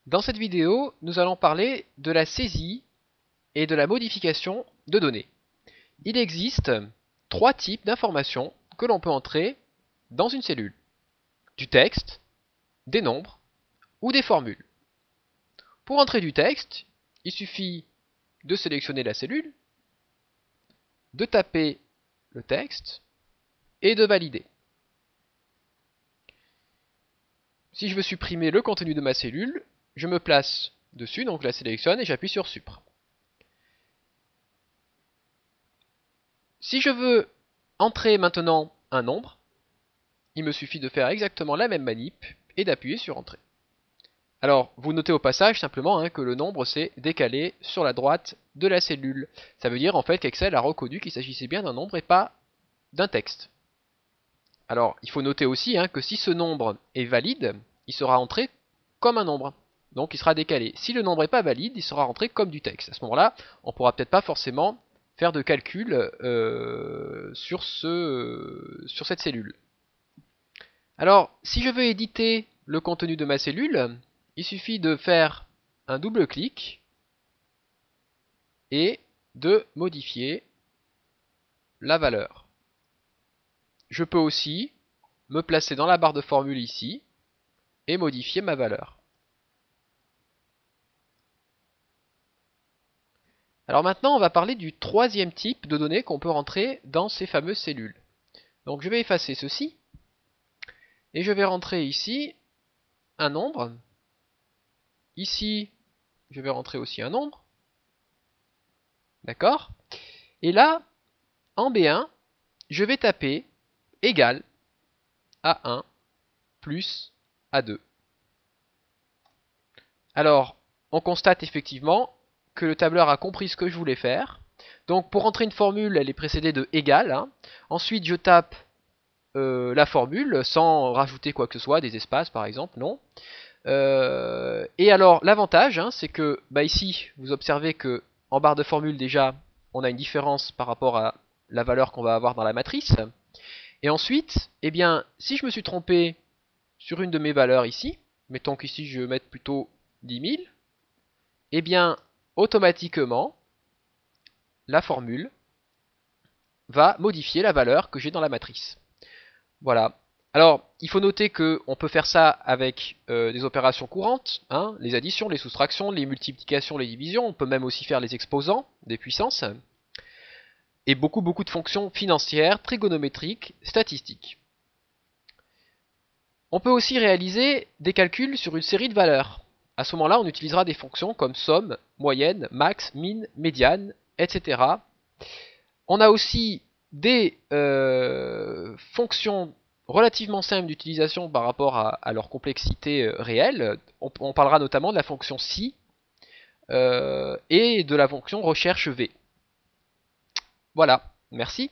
Dans cette vidéo, nous allons parler de la saisie et de la modification de données. Il existe trois types d'informations que l'on peut entrer dans une cellule. Du texte, des nombres ou des formules. Pour entrer du texte, il suffit de sélectionner la cellule, de taper le texte et de valider. Si je veux supprimer le contenu de ma cellule, je me place dessus, donc je la sélectionne et j'appuie sur Supr. Si je veux entrer maintenant un nombre, il me suffit de faire exactement la même manip et d'appuyer sur Entrée. Alors, vous notez au passage simplement que le nombre s'est décalé sur la droite de la cellule. Ça veut dire en fait qu'Excel a reconnu qu'il s'agissait bien d'un nombre et pas d'un texte. Alors, il faut noter aussi que si ce nombre est valide, il sera entré comme un nombre. Donc il sera décalé. Si le nombre n'est pas valide, il sera rentré comme du texte. À ce moment-là, on ne pourra peut-être pas forcément faire de calcul sur cette cellule. Alors, si je veux éditer le contenu de ma cellule, il suffit de faire un double clic et de modifier la valeur. Je peux aussi me placer dans la barre de formule ici et modifier ma valeur. Alors maintenant, on va parler du troisième type de données qu'on peut rentrer dans ces fameuses cellules. Donc je vais effacer ceci et je vais rentrer ici un nombre. Ici, je vais rentrer aussi un nombre. D'accord? Et là, en B1, je vais taper égal à 1 plus A2. Alors, on constate effectivement que le tableur a compris ce que je voulais faire. Donc pour rentrer une formule, elle est précédée de égal. Ensuite, je tape la formule sans rajouter quoi que ce soit, des espaces par exemple, non. Et alors l'avantage, c'est que ici, vous observez que en barre de formule déjà, on a une différence par rapport à la valeur qu'on va avoir dans la matrice. Et ensuite, eh bien, si je me suis trompé sur une de mes valeurs ici, mettons qu'ici je vais mettre plutôt 10 000, eh bien, automatiquement, la formule va modifier la valeur que j'ai dans la matrice. Voilà. Alors, il faut noter qu'on peut faire ça avec des opérations courantes, les additions, les soustractions, les multiplications, les divisions. On peut même aussi faire les exposants des puissances. Et beaucoup de fonctions financières, trigonométriques, statistiques. On peut aussi réaliser des calculs sur une série de valeurs. À ce moment-là, on utilisera des fonctions comme somme, moyenne, max, min, médiane, etc. On a aussi des fonctions relativement simples d'utilisation par rapport à leur complexité réelle. On parlera notamment de la fonction si et de la fonction recherche v. Voilà, merci.